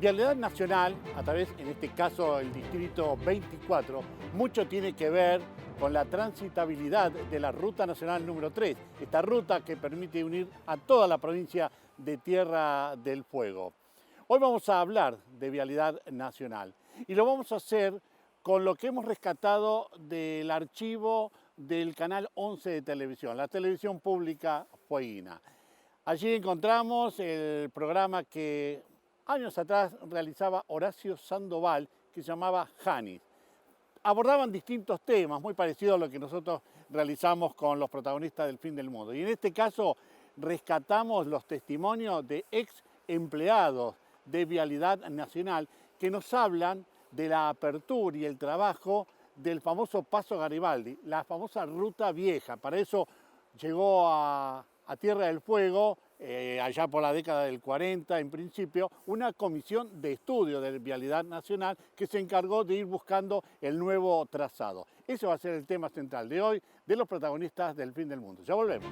Vialidad Nacional, a través, en este caso, el Distrito 24, mucho tiene que ver con la transitabilidad de la Ruta Nacional número 3, esta ruta que permite unir a toda la provincia de Tierra del Fuego. Hoy vamos a hablar de Vialidad Nacional y lo vamos a hacer con lo que hemos rescatado del archivo del Canal 11 de televisión, la televisión pública fueguina. Allí encontramos el programa que años atrás realizaba Horacio Sandoval, que se llamaba Janis. Abordaban distintos temas, muy parecidos a lo que nosotros realizamos con los protagonistas del Fin del Mundo. Y en este caso rescatamos los testimonios de ex empleados de Vialidad Nacional que nos hablan de la apertura y el trabajo del famoso Paso Garibaldi, la famosa Ruta Vieja. Para eso llegó a Tierra del Fuego, allá por la década del 40 en principio, una comisión de estudio de Vialidad Nacional que se encargó de ir buscando el nuevo trazado. Ese va a ser el tema central de hoy, de los protagonistas del Fin del Mundo. Ya volvemos.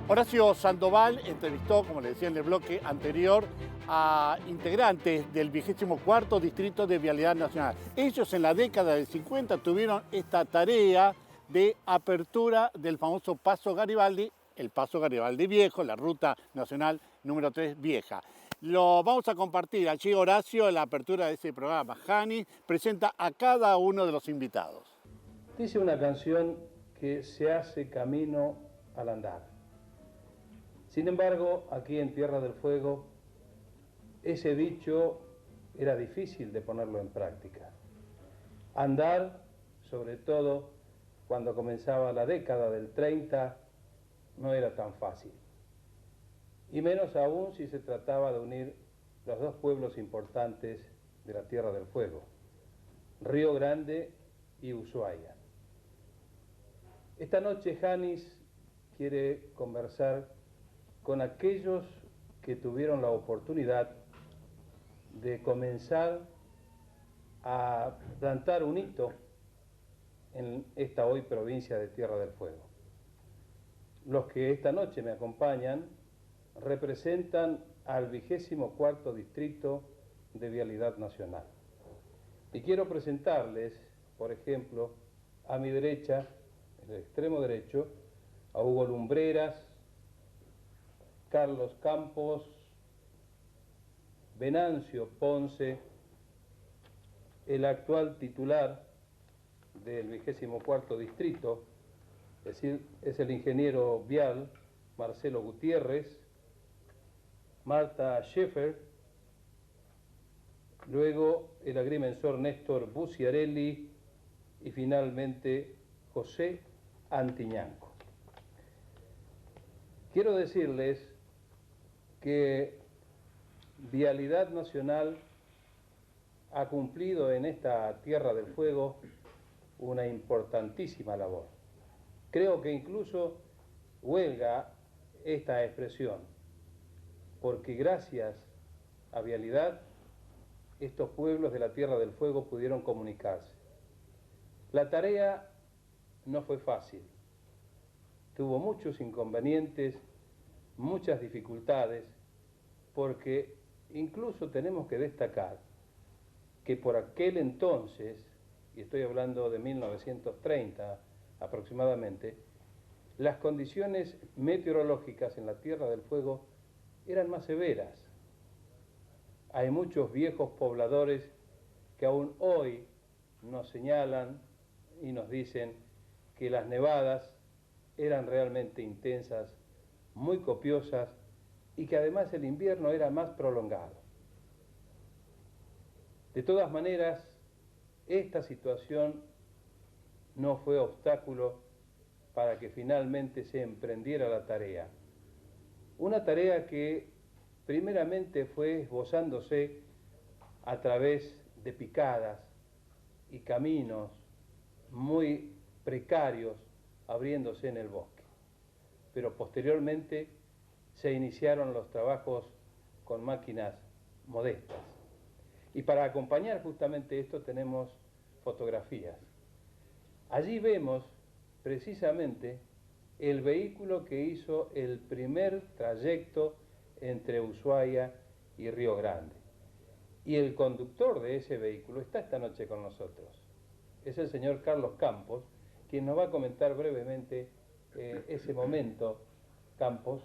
Horacio Sandoval entrevistó, como le decía en el bloque anterior, a integrantes del 24º Distrito de Vialidad Nacional. Ellos en la década del 50 tuvieron esta tarea de apertura del famoso Paso Garibaldi, el Paso Garibaldi Viejo, la Ruta Nacional número 3 Vieja. Lo vamos a compartir allí. Horacio, en la apertura de ese programa. Janis presenta a cada uno de los invitados. Dice una canción que se hace camino al andar. Sin embargo, aquí en Tierra del Fuego, ese dicho era difícil de ponerlo en práctica. Andar, sobre todo cuando comenzaba la década del 30, no era tan fácil. Y menos aún si se trataba de unir los dos pueblos importantes de la Tierra del Fuego, Río Grande y Ushuaia. Esta noche Janis quiere conversar con aquellos que tuvieron la oportunidad de comenzar a plantar un hito en esta hoy provincia de Tierra del Fuego. Los que esta noche me acompañan representan al 24º Distrito de Vialidad Nacional. Y quiero presentarles, por ejemplo, a mi derecha, en el extremo derecho, a Hugo Lumbreras, Carlos Campos, Venancio Ponce, el actual titular del 24º Distrito, es decir, es el ingeniero vial Marcelo Gutiérrez, Marta Scheffer, luego el agrimensor Néstor Buciarelli y finalmente José Antiñanco. Quiero decirles que Vialidad Nacional ha cumplido en esta Tierra del Fuego una importantísima labor. Creo que incluso huelga esta expresión, porque gracias a Vialidad, estos pueblos de la Tierra del Fuego pudieron comunicarse. La tarea no fue fácil, tuvo muchos inconvenientes, muchas dificultades, porque incluso tenemos que destacar que por aquel entonces, y estoy hablando de 1930 aproximadamente, las condiciones meteorológicas en la Tierra del Fuego eran más severas. Hay muchos viejos pobladores que aún hoy nos señalan y nos dicen que las nevadas eran realmente intensas, muy copiosas, y que además el invierno era más prolongado. De todas maneras, esta situación no fue obstáculo para que finalmente se emprendiera la tarea. Una tarea que primeramente fue esbozándose a través de picadas y caminos muy precarios abriéndose en el bosque. Pero posteriormente se iniciaron los trabajos con máquinas modestas. Y para acompañar justamente esto tenemos fotografías. Allí vemos precisamente el vehículo que hizo el primer trayecto entre Ushuaia y Río Grande. Y el conductor de ese vehículo está esta noche con nosotros. Es el señor Carlos Campos, quien nos va a comentar brevemente ese momento, Campos,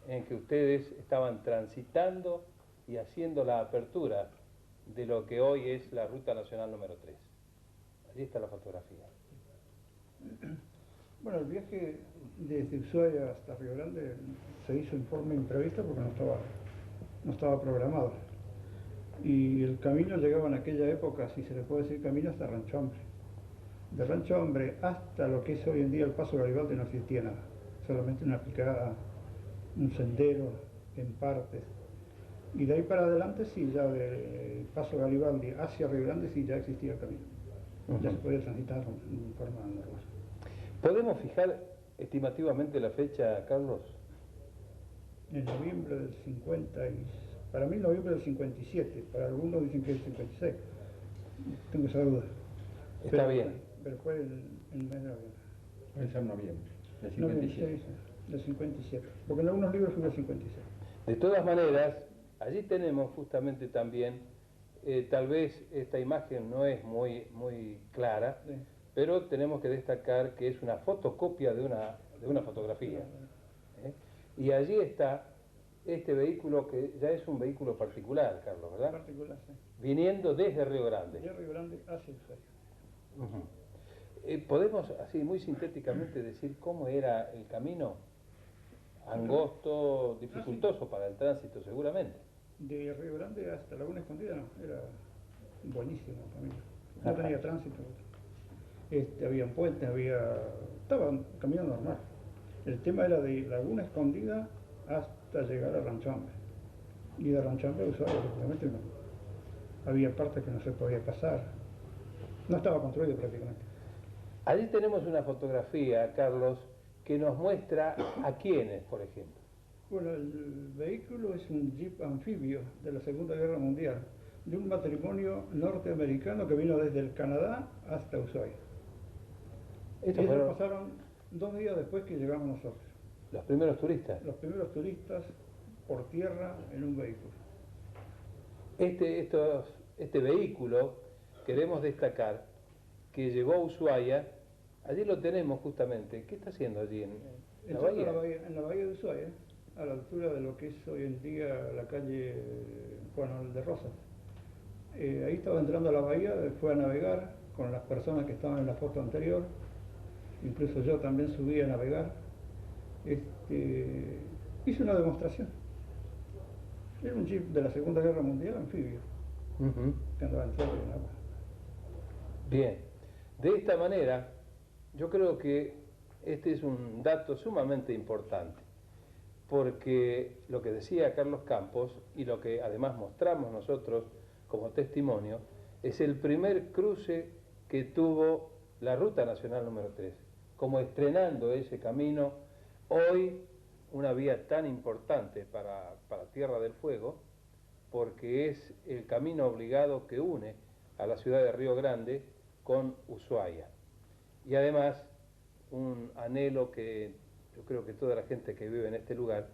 en que ustedes estaban transitando y haciendo la apertura de lo que hoy es la Ruta Nacional número 3. Allí está la fotografía. Bueno, el viaje desde Ushuaia hasta Río Grande se hizo en forma imprevista porque no estaba programado. Y el camino llegaba en aquella época, si se le puede decir camino, hasta Rancho Hambre. De Rancho Hambre hasta lo que es hoy en día el Paso Garibaldi no existía nada, solamente una picada, un sendero en partes. Y de ahí para adelante sí, ya del Paso Garibaldi hacia Río Grande sí ya existía el camino. Ya se podía transitar en forma normal. ¿Podemos fijar estimativamente la fecha, Carlos? En noviembre del 50, para mí noviembre del 57, para algunos dicen que es el 56, tengo esa duda. Está bien. Pero fue el mes de noviembre. Puede ser noviembre, del 57. Noviembre, sí, del 57, porque en algunos libros fue el 56. De todas maneras, allí tenemos justamente también, tal vez esta imagen no es muy clara, Sí. pero tenemos que destacar que es una fotocopia de una fotografía. Y allí está este vehículo que ya es un vehículo particular, Carlos, ¿verdad? Particular, sí. Viniendo desde Río Grande. De Río Grande hacia Ushuaia. ¿Podemos, así muy sintéticamente, decir cómo era el camino? Angosto, dificultoso para el tránsito seguramente. De Río Grande hasta Laguna Escondida no, era buenísimo el camino. No tenía tránsito. Había puentes, estaba un camino normal. El tema era de Laguna Escondida hasta llegar a Rancho Hambre. Y de Rancho Hambre a Ushuaia, lógicamente no. Había partes que no se podía pasar. No estaba construido prácticamente. Allí tenemos una fotografía, Carlos, que nos muestra a quiénes, por ejemplo. Bueno, el vehículo es un jeep anfibio de la Segunda Guerra Mundial, de un matrimonio norteamericano que vino desde el Canadá hasta Ushuaia. Estos Ellos fueron pasaron 2 días después que llegamos nosotros. los primeros turistas. Los primeros turistas por tierra en un vehículo. Este vehículo, queremos destacar que llegó a Ushuaia. Allí lo tenemos justamente. ¿Qué está haciendo allí en la bahía? En la bahía de Ushuaia, a la altura de lo que es hoy en día la calle Juan de Rosas. Ahí estaba entrando a la bahía, fue a navegar con las personas que estaban en la foto anterior. Incluso yo también subí a navegar. Hice una demostración. Era un jeep de la Segunda Guerra Mundial anfibio, que andaba en tierra y en agua. Bien, de esta manera yo creo que este es un dato sumamente importante, porque lo que decía Carlos Campos y lo que además mostramos nosotros como testimonio es el primer cruce que tuvo la Ruta Nacional número 3, como estrenando ese camino, hoy una vía tan importante para Tierra del Fuego, porque es el camino obligado que une a la ciudad de Río Grande con Ushuaia. Y además, un anhelo que yo creo que toda la gente que vive en este lugar,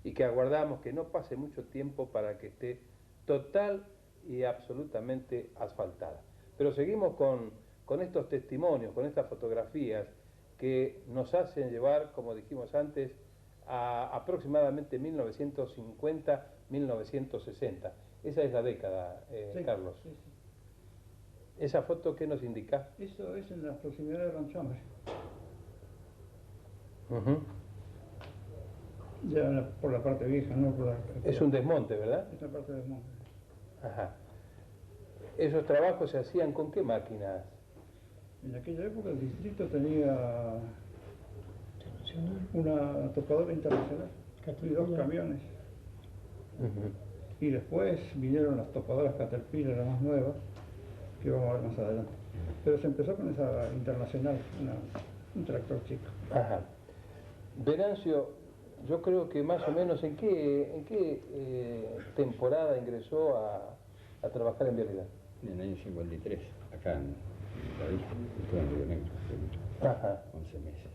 y que aguardamos que no pase mucho tiempo para que esté total y absolutamente asfaltada. Pero seguimos con estos testimonios, con estas fotografías que nos hacen llevar, como dijimos antes, a aproximadamente 1950-1960. Esa es la década, Sí, Carlos. sí, sí. ¿Esa foto qué nos indica? Eso es en las proximidades de Rancho Hambre. Ya por la parte vieja, no por la... Es un desmonte, ¿verdad? Esta parte del monte. Ajá. ¿Esos trabajos se hacían con qué máquinas? En aquella época el distrito tenía una topadora internacional y 2 camiones. Y después vinieron las topadoras Caterpillar, las más nuevas, que vamos a ver más adelante. Pero se empezó con esa internacional, un tractor chico. Ajá. Venancio, yo creo que más o menos en qué temporada ingresó a trabajar en vialidad. En el año 53, acá en la isla, estuve en Río Negro, Ajá. 11 meses.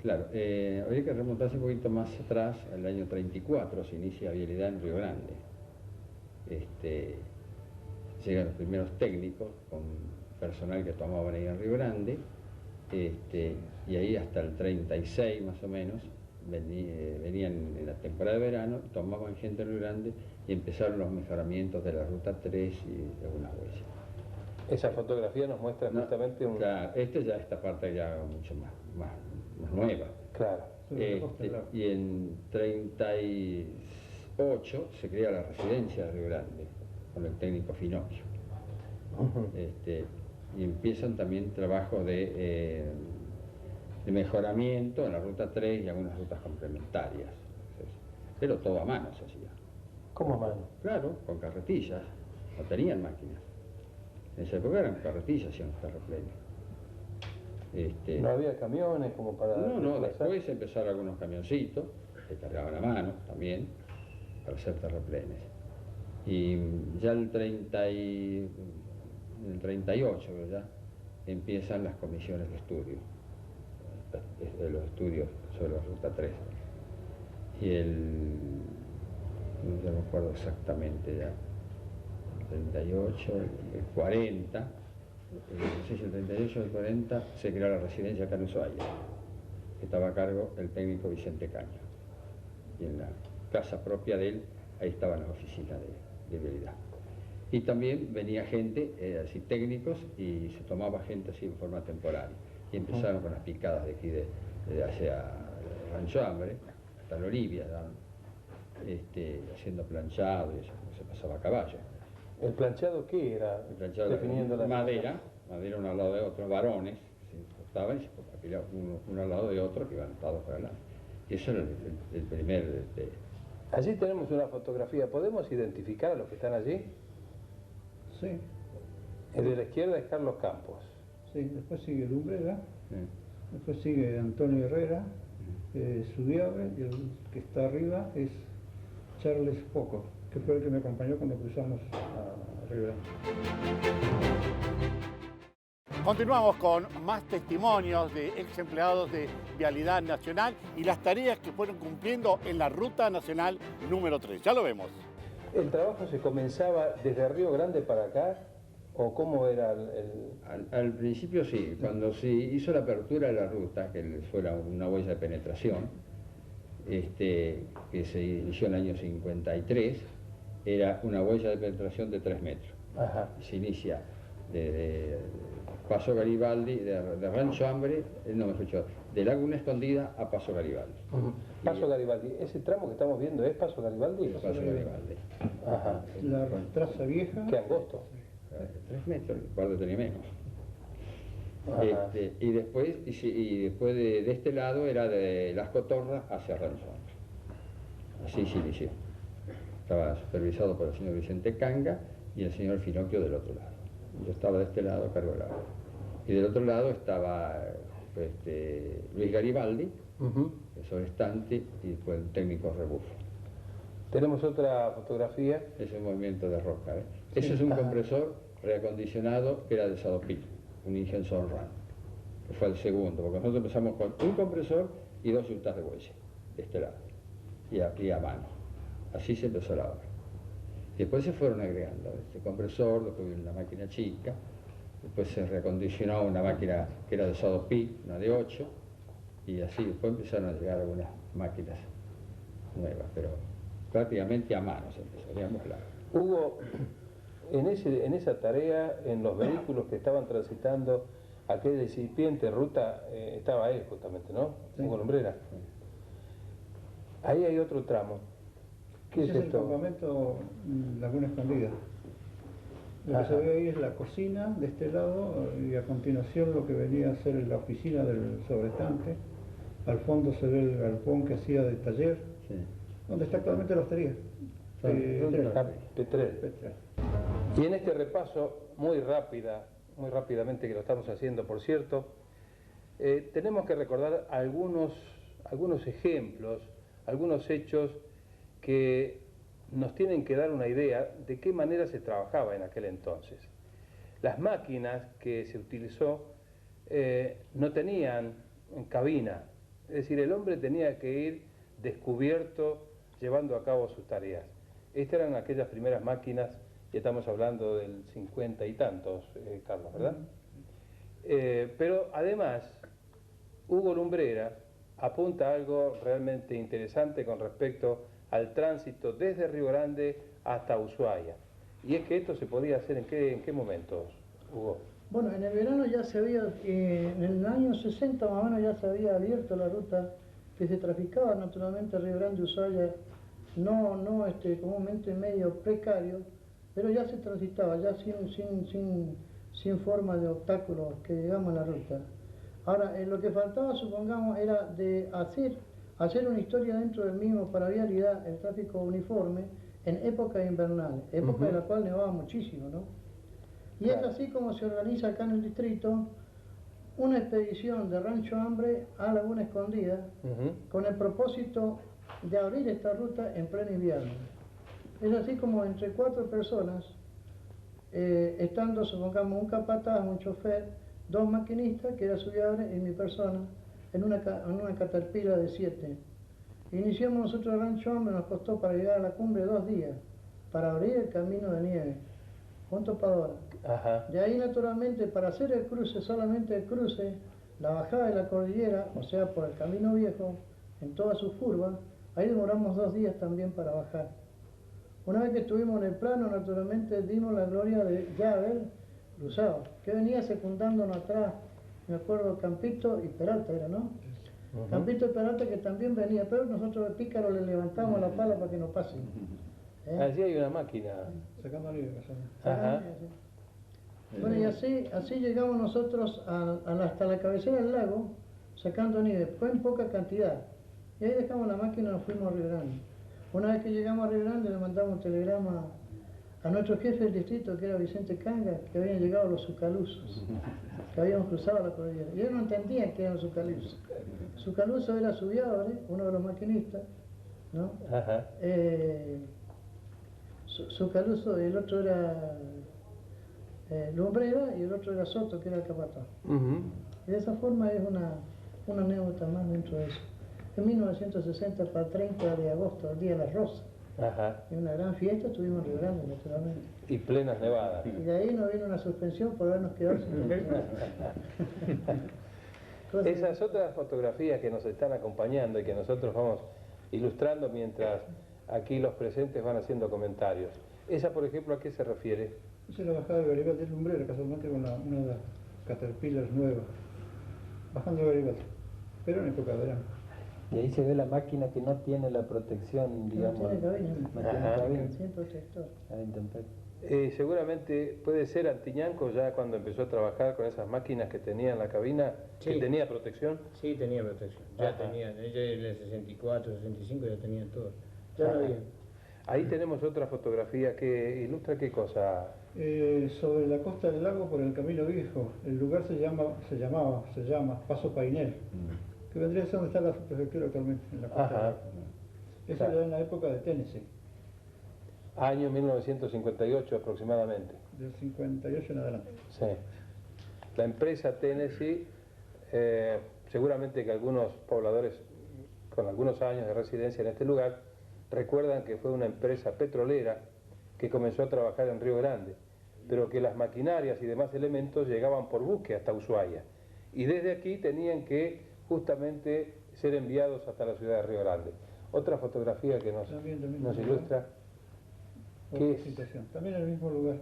Claro, habría que remontarse un poquito más atrás, al año 34 se inicia vialidad en Río Grande. Llegan los primeros técnicos con personal que tomaban ahí en Río Grande, y ahí hasta el 36 más o menos venían en la temporada de verano, tomaban gente en Río Grande y empezaron los mejoramientos de la ruta 3 y algunas huellas. Esa fotografía nos muestra justamente un... Claro, esta parte ya mucho más nueva. Claro. Y en 38 se crea la residencia de Río Grande con el técnico Finocchio. Y empiezan también trabajos de mejoramiento en la ruta 3 y algunas rutas complementarias. Pero todo a mano se hacía. ¿Cómo a mano? Claro, con carretillas, no tenían máquinas. En esa época eran carretillas, hacían los terraplenes. No había camiones como para... No, después empezaron algunos camioncitos que cargaban a mano también para hacer terraplenes. Y ya el 38 ya empiezan las comisiones de estudio, los estudios sobre la ruta 3. Y no me acuerdo exactamente ya, el 38, el 40, no sé si el 38 o el 40 se creó la residencia acá en Ushuaia, que estaba a cargo del técnico Vicente Caña. Y en la casa propia de él, ahí estaban las oficinas de vialidad. Y también venía gente, así técnicos, y se tomaba gente así en forma temporal. Y empezaron con las picadas de aquí, de hacia Rancho Hambre, hasta la Olivia, haciendo planchado y eso, se pasaba a caballo. ¿El planchado qué era? El planchado definiendo era madera uno al lado de otro, varones, que se cortaban y se apilaban uno al lado de otro, que iban atados para adelante. Y eso era el primer... Allí tenemos una fotografía, ¿podemos identificar a los que están allí? Sí. El de la izquierda es Carlos Campos. Sí, después sigue Lumbrera, después sigue Antonio Herrera, Subiabre, y el que está arriba es Charles Poco, que fue el que me acompañó cuando cruzamos a Río Grande. Continuamos con más testimonios de ex empleados de Vialidad Nacional y las tareas que fueron cumpliendo en la Ruta Nacional número 3. Ya lo vemos. ¿El trabajo se comenzaba desde Río Grande para acá? ¿O cómo era Al principio sí, cuando se hizo la apertura de la ruta, que fuera una huella de penetración, que se inició en el año 53, era una huella de penetración de 3 metros. Ajá. Se inicia de Paso Garibaldi, de Rancho Hambre, no me escuchó, de Laguna Escondida a Paso Garibaldi. Paso Garibaldi, ese tramo que estamos viendo es Paso Garibaldi. Paso Garibaldi. Ajá. La traza vieja. Qué angosto. 3 metros, el cuarto tenía menos. Ajá. Y después de este lado era de Las Cotorras hacia Rancho Hambre. Así se inició. Estaba supervisado por el señor Vicente Canga y el señor Finocchio del otro lado. Yo estaba de este lado a cargo del lado. Y del otro lado estaba Luis Garibaldi, el sobrestante, y después el técnico rebufo. Tenemos otra fotografía. Es un movimiento de roca. Ese es un compresor reacondicionado que era de Sadopil, un Ingenson Run, que fue el segundo, porque nosotros empezamos con un compresor y 2 yutas de huella, de este lado, y a mano. Así se empezó la obra. Después se fueron agregando este compresor, después vino una máquina chica, después se reacondicionó una máquina que era de Sadopil, una de 8, y así después empezaron a llegar algunas máquinas nuevas, pero prácticamente a mano se empezó, digamos, Hugo, en esa tarea, en los vehículos que estaban transitando aquella incipiente ruta, estaba él justamente, ¿no? Sí. Hugo Lumbrera. Ahí hay otro tramo. ¿Qué es Ese es el esto? campamento Laguna Escondida. Lo que se ve ahí es la cocina de este lado y a continuación lo que venía a ser la oficina del sobrestante. Al fondo se ve el galpón que hacía de taller, donde está actualmente la hostería. Petrel. Y en este repaso, muy rápidamente que lo estamos haciendo, por cierto, tenemos que recordar algunos ejemplos, algunos hechos que nos tienen que dar una idea de qué manera se trabajaba en aquel entonces. Las máquinas que se utilizó no tenían cabina, Es decir, el hombre tenía que ir descubierto llevando a cabo sus tareas. Estas eran aquellas primeras máquinas, y estamos hablando del 50 y tantos, Carlos, ¿verdad? Pero además, Hugo Lumbreras apunta a algo realmente interesante con respecto al tránsito desde Río Grande hasta Ushuaia. Y es que esto se podía hacer ¿en qué momentos, Hugo? Bueno, en el verano ya se había, en el año 60 más o menos ya se había abierto la ruta que se traficaba naturalmente Río Grande, Ushuaia, no comúnmente medio precario, pero ya se transitaba, ya sin forma de obstáculos que llegamos a la ruta. Ahora, lo que faltaba, supongamos, era de hacer una historia dentro del mismo para vialidad, el tráfico uniforme, en época invernal, época en la cual nevaba muchísimo, ¿no? Y es así como se organiza acá en el distrito una expedición de Rancho Hambre a Laguna Escondida, con el propósito de abrir esta ruta en pleno invierno. Es así como entre 4 personas, estando, supongamos, un capataz, un chofer, 2 maquinistas, que era Subiabre, y mi persona, en una Caterpillar de 7. Iniciamos nosotros el Rancho Hambre, nos costó para llegar a la cumbre 2 días, para abrir el camino de nieve, junto para ahora. De ahí, naturalmente, para hacer el cruce, solamente el cruce, la bajada de la cordillera, o sea, por el camino viejo, en todas sus curvas, ahí demoramos 2 días también para bajar. Una vez que estuvimos en el plano, naturalmente dimos la gloria de ya haber cruzado, que venía secundándonos atrás, me acuerdo, Campito y Peralta era, ¿no? Campito y Peralta, que también venía, pero nosotros de pícaro le levantamos la pala para que no pasen. Allí hay una máquina. Sacando nieve. Bueno, y así llegamos nosotros hasta la cabecera del lago, sacando nieve. Fue en poca cantidad. Y ahí dejamos la máquina y nos fuimos a Río Grande. Una vez que llegamos a Río Grande, le mandamos un telegrama a nuestro jefe del distrito, que era Vicente Canga, que habían llegado los sucaluzos, que habíamos cruzado la cordillera. Y ellos no entendían que eran sucaluzos. Sucaluzo era Subiabre, uno de los maquinistas, ¿no? Sucaluzo, el otro era Lumbrera, y el otro era Soto, que era el capataz. Y de esa forma es una anécdota más dentro de eso. En 1960, para el 30 de agosto, el Día de la Rosa, en una gran fiesta, estuvimos en Río Grande, naturalmente. Y plenas nevadas. Y de ahí nos vino una suspensión por habernos quedado sin oportunidad. Esas otras fotografías que nos están acompañando y que nosotros vamos ilustrando mientras aquí los presentes van haciendo comentarios. Esa, por ejemplo, ¿a qué se refiere? Esa es la bajada de Garibaldi del Lumbrera, casualmente con una de las Caterpillars nuevas, bajando de Garibaldi, pero en época de verano. Y ahí se ve la máquina que no tiene la protección, digamos. No tiene cabina. No tiene cabina. Sin protector. A la intemperie. Seguramente puede ser Antiñanco ya cuando empezó a trabajar con esas máquinas que tenía en la cabina, Sí. que tenía protección. Sí, tenía protección. Ya tenía, ella en el 64, 65 ya tenía todo. Ya no había. Ahí tenemos otra fotografía que ilustra qué cosa. Sobre la costa del lago, por el camino viejo, el lugar se llama Paso Painel, que vendría a ser donde está la prefectura actualmente, en la costa del lago. Eso era en la época de Tennessee. Año 1958 aproximadamente. Del 58 en adelante. Sí. La empresa Tennessee, seguramente que algunos pobladores con algunos años de residencia en este lugar recuerdan que fue una empresa petrolera que comenzó a trabajar en Río Grande, pero que las maquinarias y demás elementos llegaban por buque hasta Ushuaia. Y desde aquí tenían que justamente ser enviados hasta la ciudad de Río Grande. Otra fotografía que nos ilustra. ¿Qué es? Situación. También en el mismo lugar.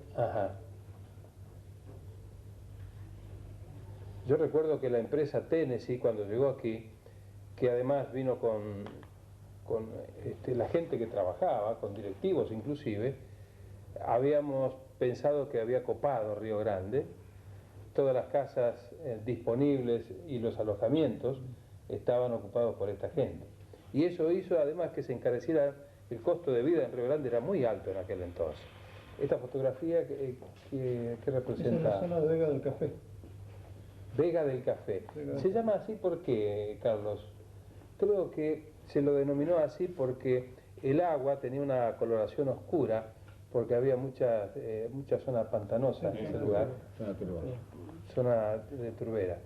Yo recuerdo que la empresa Tennessee, cuando llegó aquí, que además vino con la gente que trabajaba, con directivos inclusive, habíamos pensado que había copado Río Grande, todas las casas disponibles y los alojamientos estaban ocupados por esta gente. Y eso hizo además que se encareciera. El costo de vida en Río Grande era muy alto en aquel entonces. Esta fotografía, ¿qué representa? Es en la zona de Vega del Café. Vega del Café. ¿Se llama así por qué, Carlos? Creo que se lo denominó así porque el agua tenía una coloración oscura, porque había mucha zona pantanosa en ese lugar. Zona de turbera.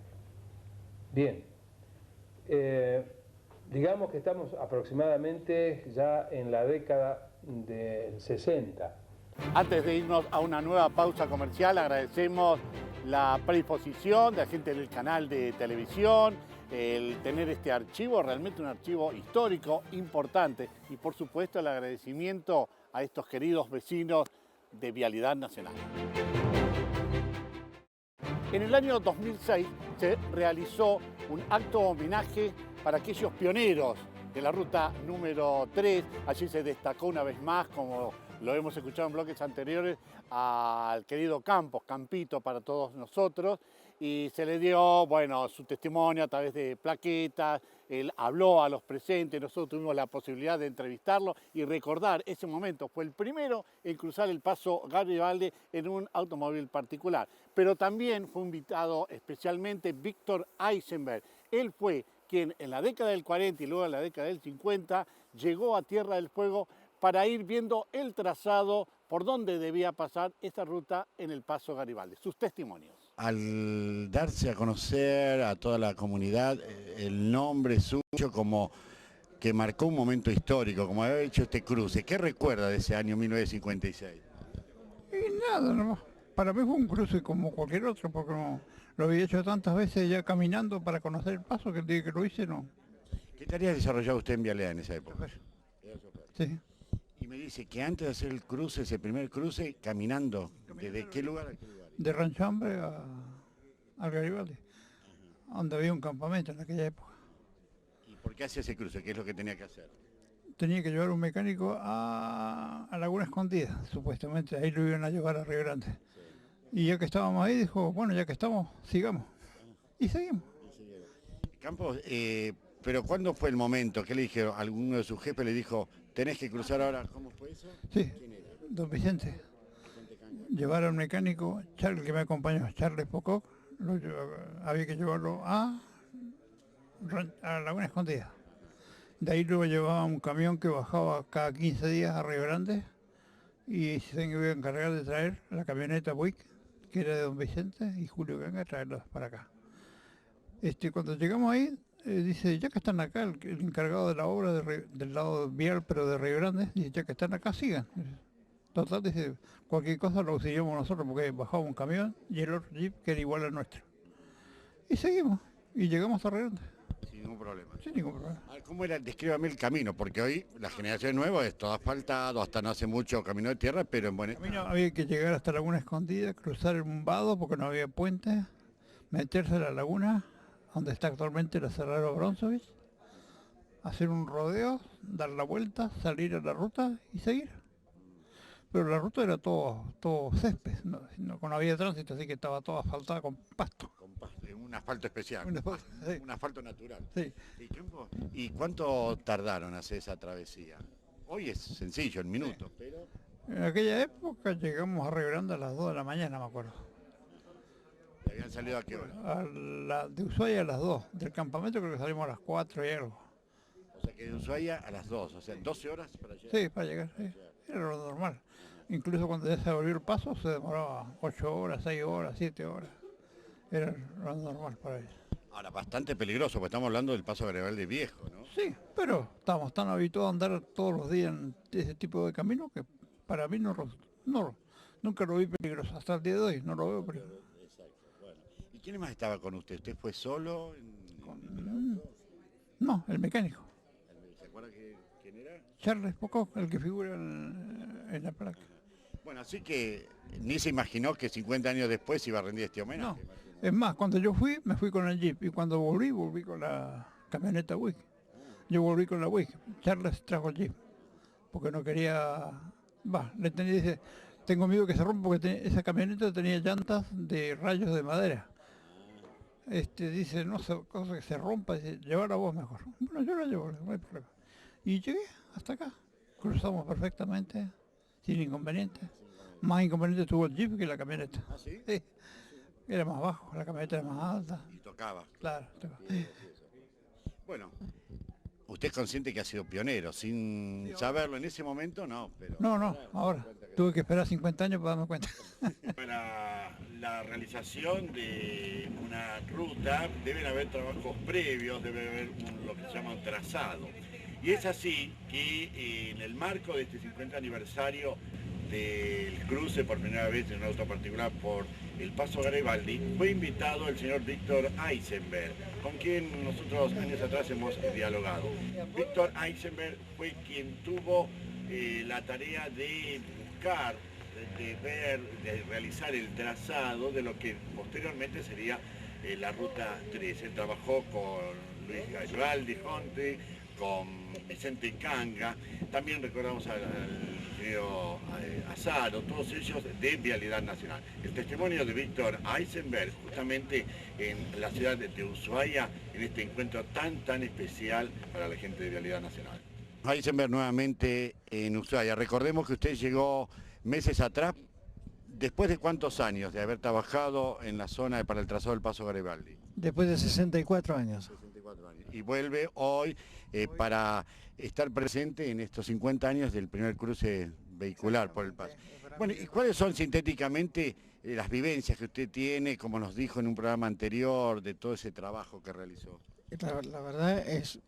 Bien. digamos que estamos aproximadamente ya en la década del 60. Antes de irnos a una nueva pausa comercial, agradecemos la predisposición de la gente del canal de televisión, el tener este archivo, realmente un archivo histórico importante, y por supuesto el agradecimiento a estos queridos vecinos de Vialidad Nacional. En el año 2006 se realizó un acto homenaje para aquellos pioneros de la ruta número 3. Allí se destacó una vez más, como lo hemos escuchado en bloques anteriores, al querido Campos, Campito para todos nosotros, y se le dio, bueno, su testimonio a través de plaquetas. Él habló a los presentes, nosotros tuvimos la posibilidad de entrevistarlo y recordar ese momento. Fue el primero en cruzar el paso Garibaldi en un automóvil particular. Pero también fue invitado especialmente Víctor Eisenberg. Él fue quien en la década del 40 y luego en la década del 50 llegó a Tierra del Fuego para ir viendo el trazado por donde debía pasar esta ruta en el paso Garibaldi. Sus testimonios. Al darse a conocer a toda la comunidad el nombre suyo como que marcó un momento histórico, como haber hecho este cruce, ¿qué recuerda de ese año 1956? Y nada, nomás. Para mí fue un cruce como cualquier otro, porque no, lo había hecho tantas veces ya caminando para conocer el paso que el día que lo hice no. ¿Qué tareas desarrollaba usted en Vialidad en esa época? Sí. Y me dice que antes de hacer el cruce, ese primer cruce, caminando, ¿desde qué lugar a qué lugar? De Ranchambre al Garibaldi, donde había un campamento en aquella época. ¿Y por qué hacía ese cruce? ¿Qué es lo que tenía que hacer? Tenía que llevar un mecánico a Laguna Escondida, supuestamente, ahí lo iban a llevar a Río Grande. Sí. Y ya que estábamos ahí, dijo, bueno, ya que estamos, sigamos. Y seguimos. Campos, pero ¿cuándo fue el momento? ¿Qué le dijeron? ¿Alguno de sus jefes le dijo, tenés que cruzar ahora? ¿Cómo fue eso? Sí, ¿Quién era? don Vicente. Llevar al mecánico, Charles, que me acompañó, Charles Pocock, había que llevarlo a Laguna Escondida. De ahí luego llevaba un camión que bajaba cada 15 días a Río Grande y se iba a encargar de traer la camioneta Buick, que era de don Vicente, y Julio Ganga, traerlos para acá. Cuando llegamos ahí, dice, ya que están acá, el encargado de la obra del lado vial, pero de Río Grande, dice, ya que están acá, sigan. Total, dice, cualquier cosa lo auxiliamos nosotros, porque bajaba un camión y el otro jeep que era igual al nuestro. Y seguimos, y llegamos a Río Grande. Sin ningún problema. Sin ningún problema. ¿Cómo era? Descríbame el camino, porque hoy la generación nueva es todo asfaltado, hasta no hace mucho camino de tierra, pero en buen estado. Camino había que llegar hasta Laguna Escondida, cruzar un vado porque no había puente, meterse a la laguna, donde está actualmente la Cerrero Bronzovich, hacer un rodeo, dar la vuelta, salir a la ruta y seguir. Pero la ruta era todo césped, no había tránsito, así que estaba toda asfaltada con pasto. Con pasto, un asfalto especial, Sí. un asfalto natural. Sí. ¿Y cuánto tardaron a hacer esa travesía? Hoy es sencillo, en minutos, pero... En aquella época llegamos a Río Grande a las 2 de la mañana, me acuerdo. ¿Y habían salido a qué hora? De Ushuaia a las 2, del campamento creo que salimos a las 4 y algo. O sea que de Ushuaia a las 2, o sea, 12 horas para llegar. Sí, para llegar, sí. Era lo normal. Incluso cuando ya se volvió el paso se demoraba 8 horas, 6 horas, 7 horas. Era lo normal para ellos. Ahora, bastante peligroso, porque estamos hablando del paso Garibaldi viejo, ¿no? Sí, pero estamos tan habituados a andar todos los días en ese tipo de camino que para mí nunca lo vi peligroso. Hasta el día de hoy no lo veo peligroso. Exacto, bueno. ¿Y quién más estaba con usted? ¿Usted fue solo? No, el mecánico. ¿Se acuerda quién era? Charles Pocock, el que figura en la placa. Bueno, así que ni se imaginó que 50 años después iba a rendir este homenaje. No, es más, cuando yo fui, me fui con el Jeep, y cuando volví con la camioneta Wick. Yo volví con la Wick. Charles trajo el Jeep, porque no quería... dice, tengo miedo que se rompa, porque esa camioneta tenía llantas de rayos de madera. Dice, no sé, cosa que se rompa, dice, llévala vos mejor. Bueno, yo la llevo, no hay problema. Y llegué hasta acá, cruzamos perfectamente, sin inconveniente. Más inconveniente tuvo el Jeep que la camioneta. ¿Ah, sí? Sí. Era más bajo, la camioneta era más alta. Y tocaba. Claro, tocaba. Bueno, usted es consciente que ha sido pionero, sin saberlo en ese momento, no, pero... No, ahora. Tuve que esperar 50 años para darme cuenta. La la realización de una ruta deben haber trabajos previos, debe haber lo que se llama un trazado. Y es así que en el marco de este 50 aniversario del cruce por primera vez en un auto particular por el Paso Garibaldi, fue invitado el señor Víctor Eisenberg, con quien nosotros años atrás hemos dialogado. Víctor Eisenberg fue quien tuvo la tarea de buscar, de realizar el trazado de lo que posteriormente sería la Ruta 3. Él trabajó con Luis Garibaldi Jonte, con Vicente Canga, también recordamos al ingeniero Azaro, todos ellos de Vialidad Nacional. El testimonio de Víctor Eisenberg, justamente en la ciudad de Ushuaia, en este encuentro tan especial para la gente de Vialidad Nacional. Eisenberg nuevamente en Ushuaia. Recordemos que usted llegó meses atrás, ¿después de cuántos años de haber trabajado en la zona para el trazado del Paso Garibaldi? Después de 64 años. 64 años. Y vuelve hoy para estar presente en estos 50 años del primer cruce vehicular por el Paso. Bueno, ¿y cuáles son sintéticamente las vivencias que usted tiene, como nos dijo en un programa anterior, de todo ese trabajo que realizó? La verdad es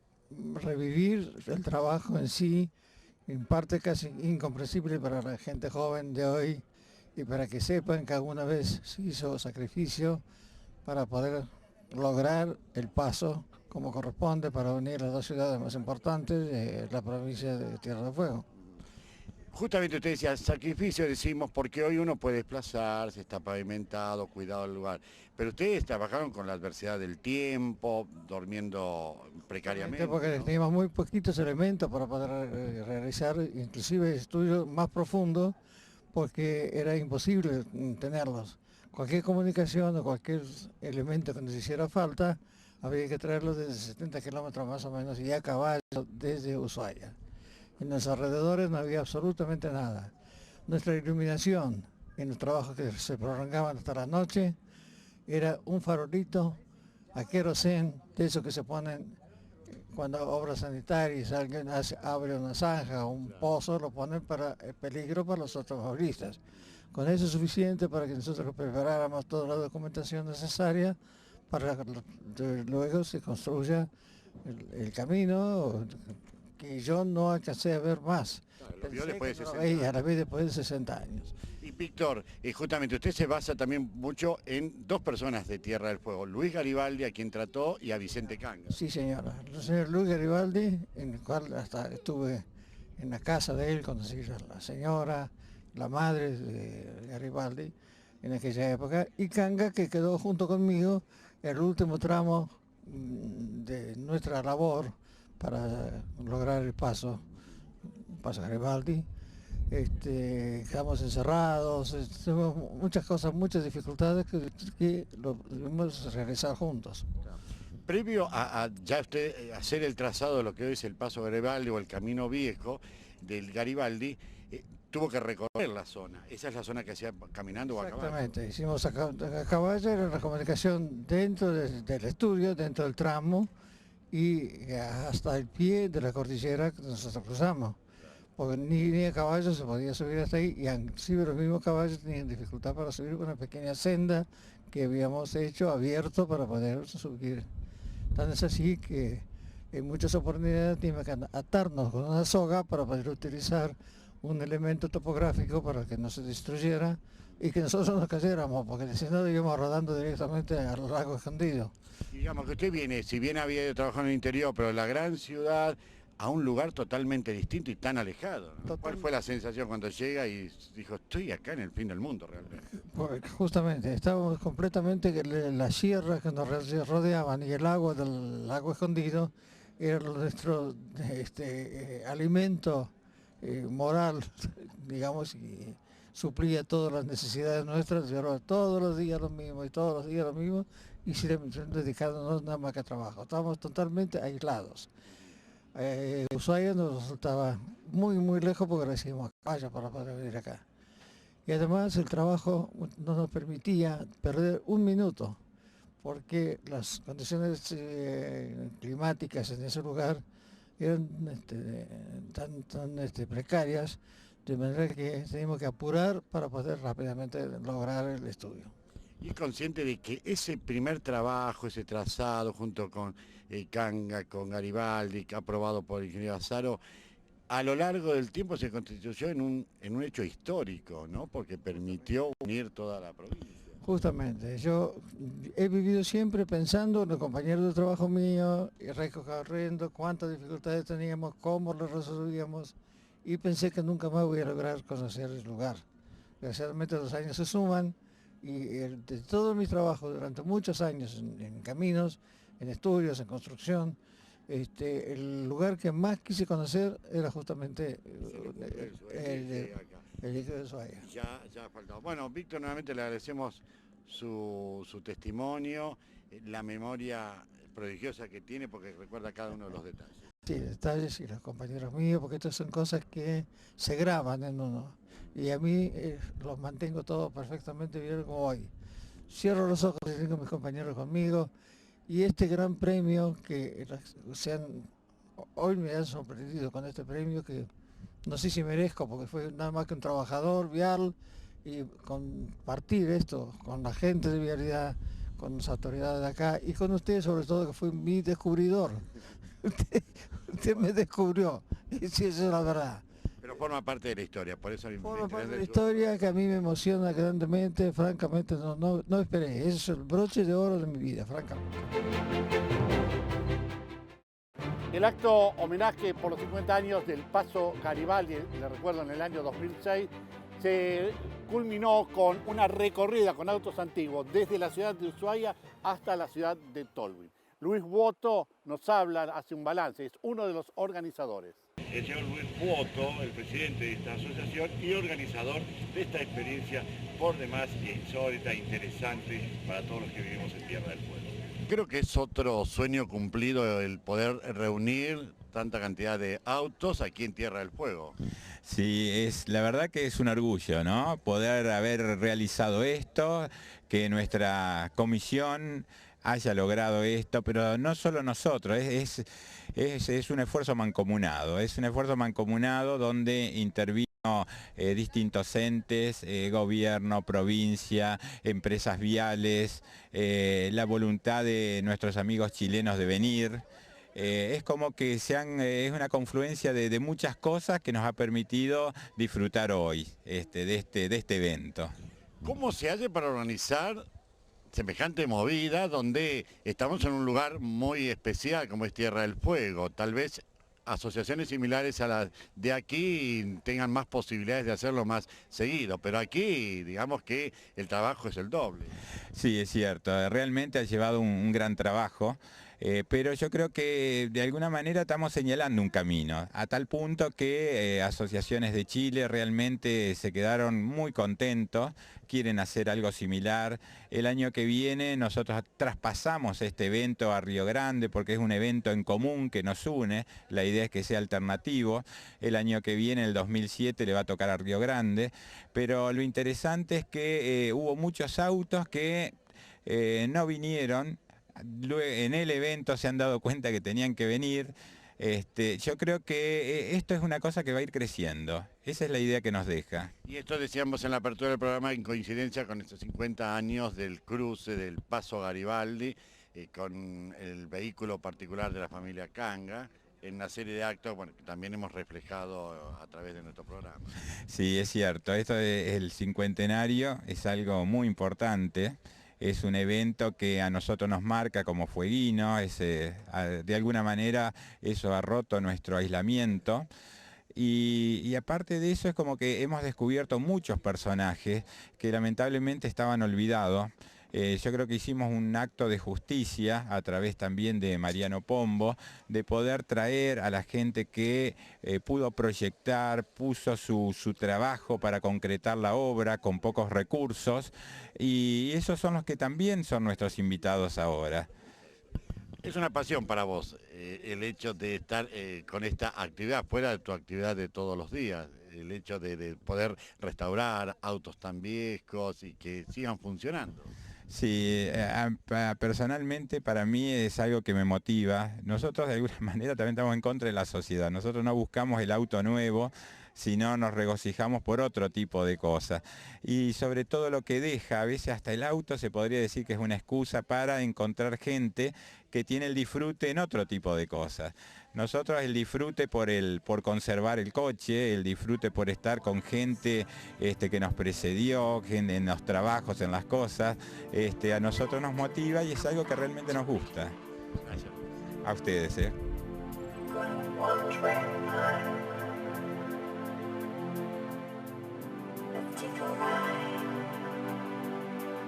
revivir el trabajo en sí, en parte casi incomprensible para la gente joven de hoy, y para que sepan que alguna vez se hizo sacrificio para poder lograr el paso como corresponde para unir las dos ciudades más importantes de la provincia de Tierra del Fuego. Justamente usted decía, sacrificio decimos porque hoy uno puede desplazarse, está pavimentado, cuidado el lugar, pero ustedes trabajaron con la adversidad del tiempo, durmiendo precariamente, porque ¿no? teníamos muy poquitos elementos para poder realizar inclusive estudios más profundos, porque era imposible tenerlos. Cualquier comunicación o cualquier elemento que nos hiciera falta, había que traerlo desde 70 kilómetros más o menos y a caballo desde Ushuaia. En los alrededores no había absolutamente nada. Nuestra iluminación en los trabajos que se prolongaban hasta la noche era un farolito a querosén, de esos que se ponen cuando obras sanitarias, alguien abre una zanja o un pozo, lo ponen para el peligro para los automovilistas. Con eso es suficiente para que nosotros preparáramos toda la documentación necesaria para que luego se construya el camino, que yo no alcancé a ver más. Claro, lo vio después de 60 años. años. La vi después de 60 años. Y Víctor, justamente usted se basa también mucho en dos personas de Tierra del Fuego, Luis Garibaldi, a quien trató, y a Vicente Canga. Sí, señora. El señor Luis Garibaldi, en el cual hasta estuve en la casa de él, conocí a la señora, la madre de Garibaldi en aquella época, y Canga, que quedó junto conmigo el último tramo de nuestra labor para lograr el paso Garibaldi. Quedamos encerrados, tuvimos muchas cosas, muchas dificultades que lo debimos realizar juntos. Previo a ya usted hacer el trazado de lo que hoy es el Paso Garibaldi o el Camino Viejo del Garibaldi, tuvo que recorrer la zona. Esa es la zona que hacía caminando o a caballo. Exactamente, hicimos a caballo, era la comunicación dentro del estudio, dentro del tramo y hasta el pie de la cordillera que nosotros cruzamos. Porque ni a caballo se podía subir hasta ahí, y inclusive los mismos caballos tenían dificultad para subir una pequeña senda que habíamos hecho abierto para poder subir. Tan es así que en muchas oportunidades teníamos que atarnos con una soga para poder utilizar un elemento topográfico para que no se destruyera y que nosotros no nos cayéramos, porque si no íbamos rodando directamente al lago Escondido. Digamos que usted viene, si bien había ido trabajando en el interior, pero en la gran ciudad, a un lugar totalmente distinto y tan alejado, ¿no? ¿Cuál fue la sensación cuando llega y dijo, estoy acá en el fin del mundo realmente? Porque justamente estábamos completamente, las sierras que nos rodeaban y el agua del lago Escondido era nuestro alimento moral, digamos, y suplía todas las necesidades nuestras, pero todos los días lo mismo y todos los días lo mismo, y sin dedicarnos nada más que a trabajo. Estábamos totalmente aislados. Ushuaia nos resultaba muy lejos porque lo hicimos a caballo para poder venir acá. Y además el trabajo no nos permitía perder un minuto, porque las condiciones climáticas en ese lugar eran tan precarias, de manera que teníamos que apurar para poder rápidamente lograr el estudio. Y es consciente de que ese primer trabajo, ese trazado junto con Canga, con Garibaldi, aprobado por el ingeniero Azaro, a lo largo del tiempo se constituyó en un hecho histórico, ¿no? Porque permitió unir toda la provincia. Justamente, yo he vivido siempre pensando en los compañeros de trabajo mío, y recorriendo cuántas dificultades teníamos, cómo lo resolvíamos, y pensé que nunca más voy a lograr conocer el lugar. Desgraciadamente los años se suman, y de todos mis trabajos durante muchos años en caminos, en estudios, en construcción, el lugar que más quise conocer era justamente el dique de Ushuaia. Ya ha faltado. Bueno, Víctor, nuevamente le agradecemos su testimonio, la memoria prodigiosa que tiene, porque recuerda cada uno de los detalles. Sí, detalles y los compañeros míos, porque estas son cosas que se graban en uno. Y a mí los mantengo todos perfectamente bien como hoy. Cierro los ojos y tengo mis compañeros conmigo. Y este gran premio que hoy me han sorprendido con este premio que no sé si merezco, porque fue nada más que un trabajador vial, y compartir esto con la gente de vialidad, con las autoridades de acá y con usted sobre todo, que fue mi descubridor. Usted me descubrió, y sí, eso es la verdad. Pero forma parte de la historia, por eso... Forma parte de la historia que a mí me emociona grandemente, francamente no esperé, ese es el broche de oro de mi vida, francamente. El acto homenaje por los 50 años del Paso Garibaldi, le recuerdo en el año 2006, se culminó con una recorrida con autos antiguos desde la ciudad de Ushuaia hasta la ciudad de Tolwyn. Luis Boto nos habla, hace un balance, es uno de los organizadores. El señor Luis Boto, el presidente de esta asociación y organizador de esta experiencia por demás insólita, interesante para todos los que vivimos en Tierra del Fuego. Creo que es otro sueño cumplido el poder reunir tanta cantidad de autos aquí en Tierra del Fuego. Sí, la verdad que es un orgullo, ¿no? Poder haber realizado esto, que nuestra comisión haya logrado esto, pero no solo nosotros, es un esfuerzo mancomunado, donde intervino distintos entes, gobierno, provincia, empresas viales, la voluntad de nuestros amigos chilenos de venir. Es como que es una confluencia de muchas cosas que nos ha permitido disfrutar hoy de este evento. ¿Cómo se hace para organizar semejante movida donde estamos en un lugar muy especial como es Tierra del Fuego? Tal vez asociaciones similares a las de aquí tengan más posibilidades de hacerlo más seguido, pero aquí digamos que el trabajo es el doble. Sí, es cierto, realmente ha llevado un gran trabajo. Pero yo creo que de alguna manera estamos señalando un camino, a tal punto que asociaciones de Chile realmente se quedaron muy contentos, quieren hacer algo similar. El año que viene nosotros traspasamos este evento a Río Grande porque es un evento en común que nos une, la idea es que sea alternativo. El año que viene, el 2007, le va a tocar a Río Grande, pero lo interesante es que hubo muchos autos que no vinieron. En el evento se han dado cuenta que tenían que venir. Yo creo que esto es una cosa que va a ir creciendo. Esa es la idea que nos deja. Y esto decíamos en la apertura del programa en coincidencia con estos 50 años del cruce del Paso Garibaldi con el vehículo particular de la familia Canga, en una serie de actos que también hemos reflejado a través de nuestro programa. Sí, es cierto. Esto es el cincuentenario, es algo muy importante. Es un evento que a nosotros nos marca como fueguinos, de alguna manera eso ha roto nuestro aislamiento. Y aparte de eso es como que hemos descubierto muchos personajes que lamentablemente estaban olvidados. Yo creo que hicimos un acto de justicia a través también de Mariano Pombo, de poder traer a la gente que pudo proyectar, puso su trabajo para concretar la obra con pocos recursos, y esos son los que también son nuestros invitados ahora. Es una pasión para vos el hecho de estar con esta actividad, fuera de tu actividad de todos los días, el hecho de poder restaurar autos tan viejos y que sigan funcionando. Sí, personalmente para mí es algo que me motiva. Nosotros de alguna manera también estamos en contra de la sociedad. Nosotros no buscamos el auto nuevo, sino nos regocijamos por otro tipo de cosas. Y sobre todo lo que deja, a veces hasta el auto se podría decir que es una excusa para encontrar gente que tiene el disfrute en otro tipo de cosas. Nosotros el disfrute por conservar el coche, el disfrute por estar con gente que nos precedió, gente en los trabajos, en las cosas, a nosotros nos motiva y es algo que realmente nos gusta. Gracias. A ustedes,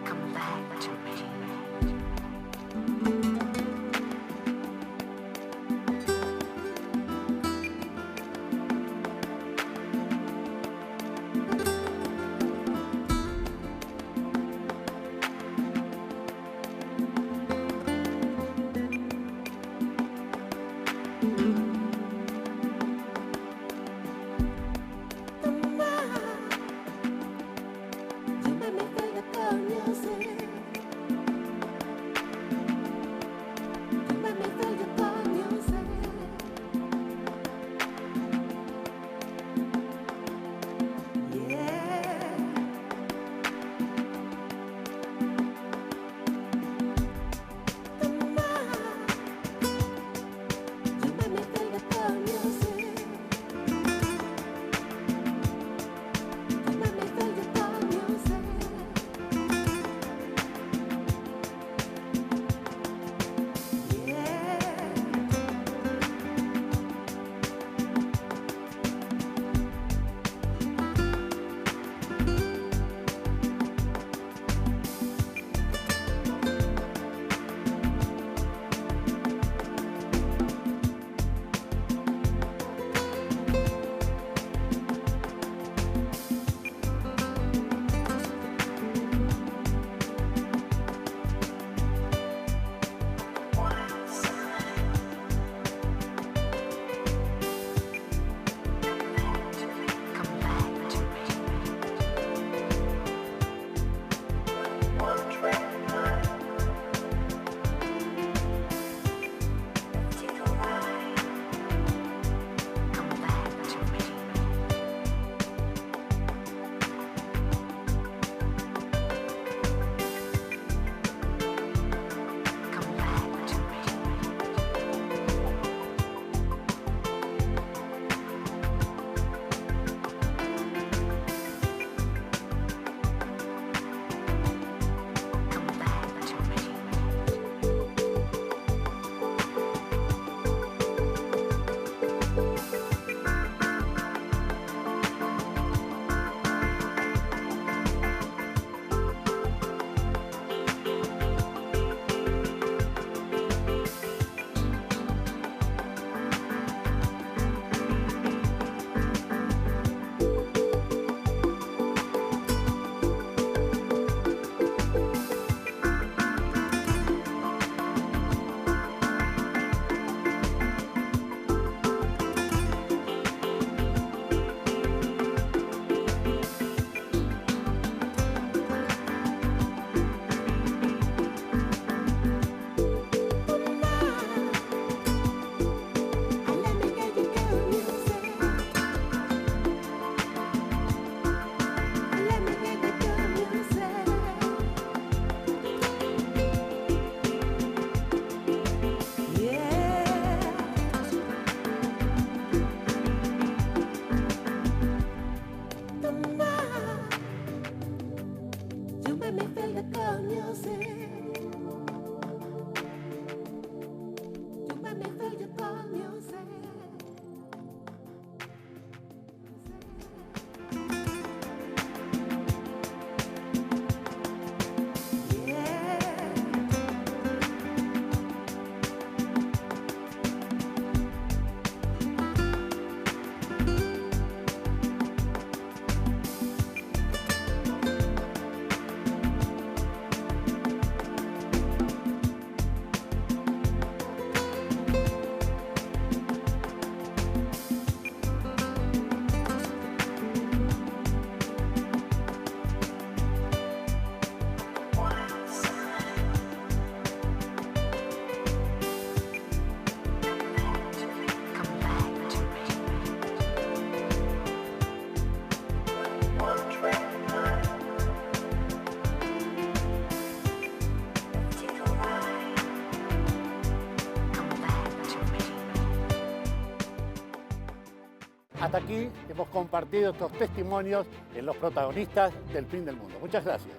Come back to me. Hasta aquí hemos compartido estos testimonios en los protagonistas del fin del mundo. Muchas gracias.